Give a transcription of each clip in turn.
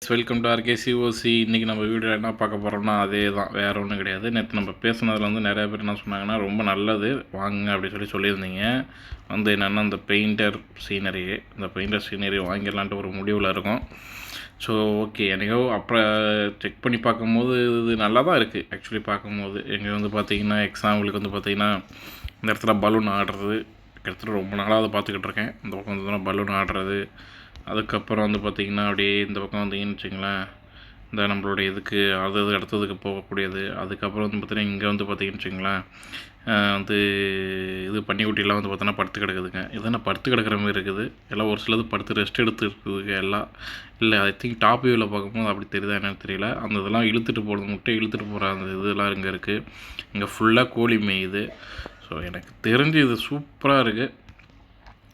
Welcome to ஆர்கேசிஓசி. இன்றைக்கி நம்ம video என்ன பார்க்க போகிறோம்னா அதே தான், வேறு ஒன்றும் கிடையாது. நேற்று நம்ம பேசுனதில் வந்து நிறையா பேர் என்ன சொன்னாங்கன்னா, ரொம்ப நல்லது வாங்குங்க அப்படி சொல்லியிருந்தீங்க. வந்து என்னென்னா இந்த பெயிண்டர் சீனரி வாங்கிடலான்ட்டு ஒரு முடிவில் இருக்கும். ஸோ ஓகே, எனக்கோ அப்புறம் செக் பண்ணி பார்க்கும்போது இது நல்லா தான் இருக்குது. ஆக்சுவலி பார்க்கும்போது எங்கே வந்து பார்த்திங்கன்னா, எக்ஸாம்பிளுக்கு வந்து பார்த்திங்கன்னா, இந்த இடத்துல பலூன் ஆடுறது கிட்டத்தட்ட ரொம்ப நாளாக அதை பார்த்துக்கிட்டு இருக்கேன். இந்த பக்கம் வந்து பலூன் ஆடுறது, அதுக்கப்புறம் வந்து பார்த்திங்கன்னா அப்படியே இந்த பக்கம் வந்தீங்கன்னு வச்சுங்களேன், இந்த நம்மளுடைய இதுக்கு அது அடுத்ததுக்கு போகக்கூடியது. அதுக்கப்புறம் வந்து பார்த்திங்கன்னா இங்கே வந்து பார்த்திங்கன்னு வச்சுங்களேன், வந்து இது பன்னிக்குட்டிலாம் வந்து பார்த்தோன்னா படுத்து கிடக்குதுங்க. இதெல்லாம் படுத்து கிடக்கிற மாதிரி இருக்குது. எல்லாம் ஒரு சிலது படுத்து ரெஸ்ட் எடுத்து இருக்குதுங்க எல்லாம். இல்லை, ஐ திங்க் டாப் வியூவில் பார்க்கும்போது அப்படி தெரியுதா என்னன்னு தெரியல. அந்த இதெல்லாம் இழுத்துட்டு போகிறது, முட்டை இழுத்துட்டு போகிற அந்த இதெல்லாம் இங்கே இருக்குது. இங்கே ஃபுல்லாக கோழி மேயுது. ஸோ எனக்கு தெரிஞ்சு இது சூப்பராக இருக்குது.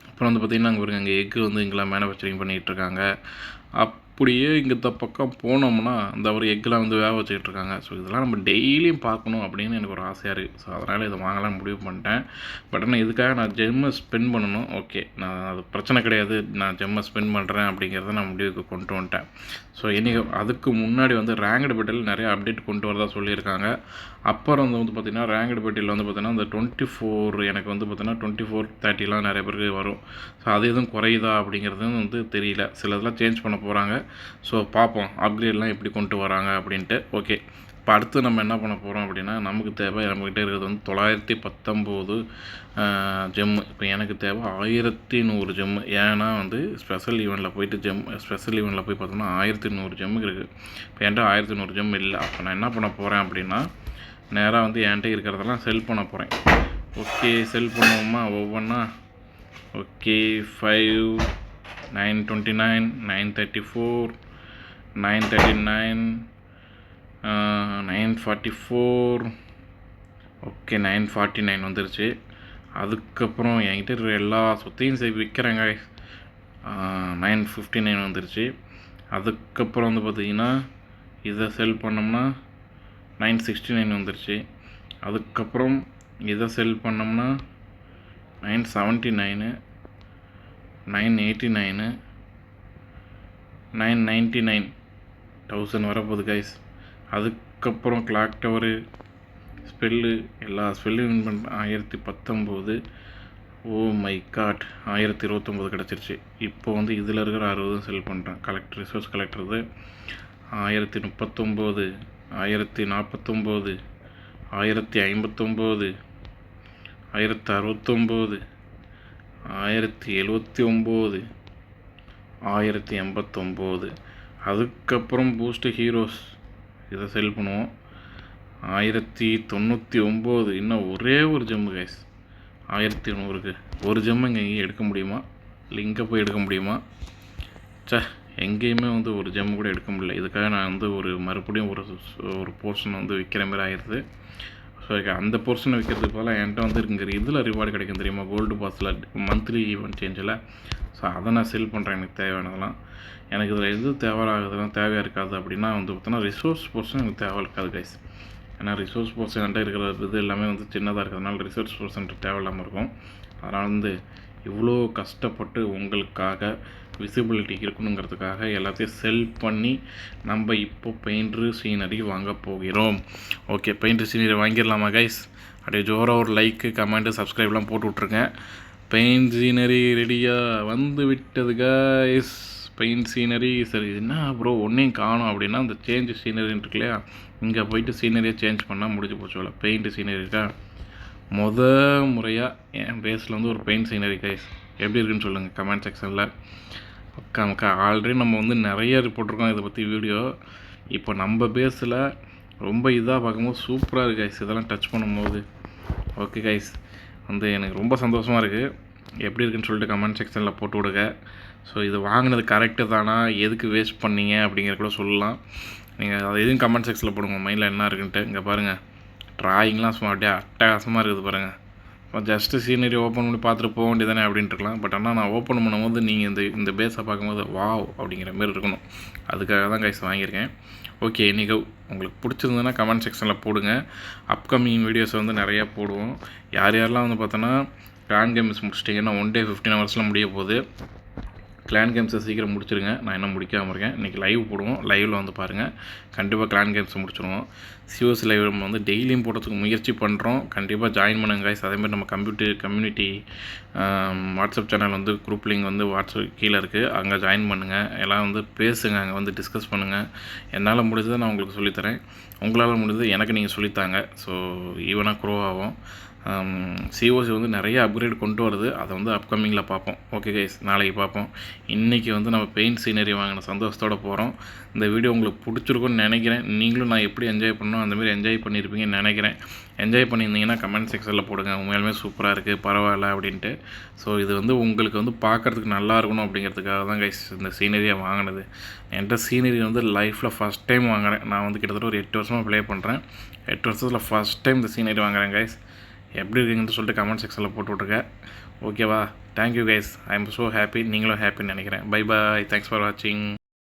அப்புறம் வந்து பார்த்திங்கன்னா அங்கே பாருங்க, அங்கே எக்கு வந்து இங்கெல்லாம் மேனுஃபேக்சரிங் பண்ணிகிட்ருக்காங்க. அப்படியே இங்கே இந்த பக்கம் போனோம்னா அந்த ஒரு எக்கெலாம் வந்து வேக வச்சுக்கிட்டு இருக்காங்க. ஸோ இதெல்லாம் நம்ம டெய்லியும் பார்க்கணும் அப்படின்னு எனக்கு ஒரு ஆசையாக இருக்குது. ஸோ அதனால் இதை வாங்கலாம்னு முடிவு பண்ணிட்டேன். பட் ஆனால் இதுக்காக நான் ஜெம்மை ஸ்பெண்ட் பண்ணணும். ஓகே, நான் அது பிரச்சனை கிடையாது, நான் ஜெம்மை ஸ்பெண்ட் பண்ணுறேன் அப்படிங்கிறத நான் முடிவுக்கு கொண்டு வந்துட்டேன். ஸோ இன்றைக்கி அதுக்கு முன்னாடி வந்து ரேங்கடு பெட்டில் நிறைய அப்டேட் கொண்டு வரதா சொல்லியிருக்காங்க. அப்புறம் வந்து பார்த்திங்கன்னா ரேங்கடு பெட்டியில் வந்து பார்த்திங்கன்னா இந்த 24 எனக்கு வந்து பார்த்திங்கன்னா 2430 நிறைய பேருக்கு வரும். ஸோ அது எதுவும் குறையுதா அப்படிங்கிறது வந்து தெரியல. சில இதெல்லாம் சேஞ்ச் பண்ண போகிறாங்க. ஸோ பார்ப்போம் அப்கிரேட்லாம் எப்படி கொண்டு வராங்க அப்படின்ட்டு. ஓகே, இப்போ அடுத்து நம்ம என்ன பண்ண போகிறோம் அப்படின்னா, நமக்கு தேவை நம்மக்கிட்ட இருக்கிறது வந்து 919 ஜெம்மு. இப்போ எனக்கு தேவை 1100 ஜெம்மு. ஏன்னா வந்து ஸ்பெஷல் ஈவெண்ட்டில் போய் பார்த்தோம்னா 1100 ஜெம்முக்கு இருக்குது. இப்போ என்கிட்ட 1100 ஜெம் இல்லை. அப்போ நான் என்ன பண்ண போகிறேன் அப்படின்னா, நேராக வந்து என்கிட்ட இருக்கிறதெல்லாம் செல் பண்ண போகிறேன். ஓகே, செல் பண்ணுவோமா ஒவ்வொன்றா. ஓகே, 5 929 934 939 944. ஓகே, 949 வந்துருச்சு. அதுக்கப்புறம் என்கிட்ட இருக்கிற எல்லா சொத்தையும் விற்கிறேங்க. 959 வந்துருச்சு. அதுக்கப்புறம் வந்து பார்த்திங்கன்னா இதை செல் பண்ணோம்னா 969 வந்துருச்சு. அதுக்கப்புறம் இதை செல் பண்ணோம்னா 979 989 999 1000 வரப்போகுது கைஸ். அதுக்கப்புறம் கிளாக் டவரு ஸ்பெல்லு எல்லா ஸ்பெல்லும் வின் பண்ண 1019. ஓ மை காட், 1029 கிடச்சிருச்சு. இப்போ வந்து இதில் இருக்கிற 60 செல் பண்ணுறேன். Resource collector 1039 1049 1059 1069 1079 1089. அதுக்கப்புறம் பூஸ்ட் ஹீரோஸ் இதை செல் பண்ணுவோம். 1099. இன்னும் ஒரே ஒரு ஜெம்மு கைஸ் 1100க்கு. ஒரு ஜெம்மு இங்கே எங்கேயும் எடுக்க முடியுமா, இல்லை இங்கே போய் எடுக்க முடியுமா? எங்கேயுமே வந்து ஒரு ஜெம்மு கூட எடுக்க முடியல. இதுக்காக நான் வந்து மறுபடியும் ஒரு போர்ஷன் வந்து விற்கிற மாதிரி ஆயிடுது. ஸோ அந்த போர்ஷனை விற்கிறதுக்கு போல் என்கிட்ட வந்து இங்கே இதில் ரிவார்டு கிடைக்கும் தெரியுமா, கோல்டு பாஸில் மந்த்லி ஈவெண்ட் சேஞ்சில். ஸோ அதை நான் செல் பண்ணுறேன். எனக்கு தேவையானதெல்லாம். எனக்கு இதில் எது தேவையாக இருக்காது அப்படின்னா வந்து பார்த்தோன்னா ரிசோர்ஸ் போர்ஷன் எனக்கு தேவை இருக்காது கைஸ். ஏன்னா ரிசோர்ஸ் போர்ஷன் இருக்கிற இது எல்லாமே வந்து சின்னதாக இருக்கிறதுனால ரிசோர்ஸ் போர்ஷன் தேவையில்லாமல் இருக்கும். அதனால் வந்து இவ்வளோ கஷ்டப்பட்டு உங்களுக்காக விசிபிலிட்டி இருக்கணுங்கிறதுக்காக எல்லாத்தையும் செல் பண்ணி நம்ம இப்போ பெயிண்டர் சீனரி வாங்க போகிறோம். ஓகே, பெயிண்டர் சீனரி வாங்கிடலாமா கைஸ்? அப்படியே ஜோராக ஒரு லைக்கு கமெண்ட்டு சப்ஸ்கிரைப்லாம் போட்டு விட்ருங்க. பெயிண்ட் சீனரி ரெடியாக வந்து விட்டது கைஸ். பெயிண்ட் சீனரி சரி, என்ன ப்ரோ ஒன்றையும் காணும் அப்படின்னா, அந்த சேஞ்ச் சீனரின்னு இருக்கு இல்லையா, இங்கே போயிட்டு சீனரியை சேஞ்ச் பண்ணால் முடிஞ்சு போச்சு. பெயிண்ட் சீனரி இருக்கா, முறையாக என் பேஸில் வந்து ஒரு பெயிண்ட் சீனரி கைஸ் எப்படி இருக்குன்னு சொல்லுங்கள் கமெண்ட் செக்ஷனில். மக்கா ஆல்ரெடி நம்ம வந்து நிறைய போட்டிருக்கோம் இதை பற்றி வீடியோ. இப்போ நம்ம பேஸில் ரொம்ப இதாக பார்க்கும்போது சூப்பராக இருக்குது கைஸ் இதெல்லாம் டச் பண்ணும்போது. ஓகே கைஸ், வந்து எனக்கு ரொம்ப சந்தோஷமாக இருக்குது. எப்படி இருக்குன்னு சொல்லிட்டு கமெண்ட் செக்ஷனில் போட்டு விடுங்க. ஸோ இது வாங்கினது கரெக்டு தானா, எதுக்கு வேஸ்ட் பண்ணீங்க அப்படிங்கிற கூட சொல்லலாம். நீங்கள் அதை எதுவும் கமெண்ட் செக்ஷனில் போடுங்க மைண்டில் என்ன இருக்குன்ட்டு. இங்கே பாருங்கள், ட்ராயிங்லாம் சும்மா அப்படியே அட்டகாசமாக இருக்குது பாருங்கள். ஜஸ்ட்டு சீனரி ஓப்பன் பண்ணி பார்த்துட்டு போக வேண்டியதானே அப்படின்ட்டு இருக்கலாம். பட் ஆனால் நான் ஓப்பன் பண்ணும்போது நீங்கள் இந்த பேஸை பார்க்கும்போது வாவ் அப்படிங்கிற மாரி இருக்கணும். அதுக்காக தான் கைஸ் வாங்கியிருக்கேன். ஓகே, இன்றைக்கி உங்களுக்கு பிடிச்சிருந்ததுன்னா கமெண்ட் செக்ஷனில் போடுங்க. அப்கமிங் வீடியோஸ் வந்து நிறையா போடுவோம். யாரெல்லாம் வந்து பார்த்தோன்னா கிராண்ட் கேம்ஸ் முடிச்சிட்டிங்கன்னா 1 day 15 hours முடிய போகுது. கிளான் கேம்ஸை சீக்கிரம் முடிச்சிருங்க. நான் இன்னும் முடிக்காமல் இருக்கேன். இன்றைக்கி லைவ் போடுவோம். லைவில் வந்து பாருங்கள். கண்டிப்பாக கிளான் கேம்ஸை முடிச்சிடுவோம். சிஓசி லைவ் நம்ம வந்து டெய்லியும் போடுறதுக்கு முயற்சி பண்ணுறோம். கண்டிப்பாக ஜாயின் பண்ணுங்க கைஸ். அதேமாதிரி நம்ம கம்யூனிட்டி வாட்ஸ்அப் சேனல் வந்து குரூப் லிங்க் வந்து வாட்ஸ்அப் கீழே இருக்குது. அங்கே ஜாயின் பண்ணுங்கள். எல்லாம் வந்து பேசுங்க. அங்கே வந்து டிஸ்கஸ் பண்ணுங்கள். என்னால் முடிஞ்சதை நான் உங்களுக்கு சொல்லித்தரேன். உங்களால் முடிஞ்சது எனக்கு நீங்கள் சொல்லித்தாங்க. ஸோ ஈவனாக க்ரோ ஆகும். சிஓசி வந்து நிறைய அப்கிரேட் கொண்டு வருது. அதை வந்து அப்கமிங்கில் பார்ப்போம். ஓகே கைஸ், நாளைக்கு பார்ப்போம். இன்றைக்கி வந்து நம்ம பெயிண்ட் சீனரி வாங்கின சந்தோஷத்தோடு போகிறோம். இந்த வீடியோ உங்களுக்கு பிடிச்சிருக்குன்னு நினைக்கிறேன். நீங்களும் நான் எப்படி என்ஜாய் பண்ணோம் அந்தமாரி என்ஜாய் பண்ணியிருப்பீங்கன்னு நினைக்கிறேன். என்ஜாய் பண்ணியிருந்தீங்கன்னா கமெண்ட் செக்ஷனில் போடுங்க. உண்மையாலுமே சூப்பராக இருக்குது, பரவாயில்ல அப்படின்ட்டு. ஸோ இது வந்து உங்களுக்கு வந்து பார்க்குறதுக்கு நல்லா இருக்கணும் அப்படிங்கிறதுக்காக தான் கைஸ் இந்த சீனரியை வாங்கினது. என்கிட்ட சீனரி வந்து லைஃப்பில் ஃபஸ்ட் டைம் வாங்குறேன். நான் வந்து கிட்டத்தட்ட ஒரு 8 வருஷமாக ப்ளே பண்ணுறேன். 8 வருஷத்தில் ஃபஸ்ட் டைம் இந்த சீனரி வாங்குறேன் கைஸ். எப்படி இருக்குங்கன்னு சொல்லிட்டு கமெண்ட் செக்ஷனில் போட்டு விட்ருங்க. ஓகேவா? Thank you guys. I am so happy. நீங்களும் ஹாப்பின்னு நினைக்கிறேன். Bye bye. தேங்க்ஸ் ஃபார் வாட்சிங்.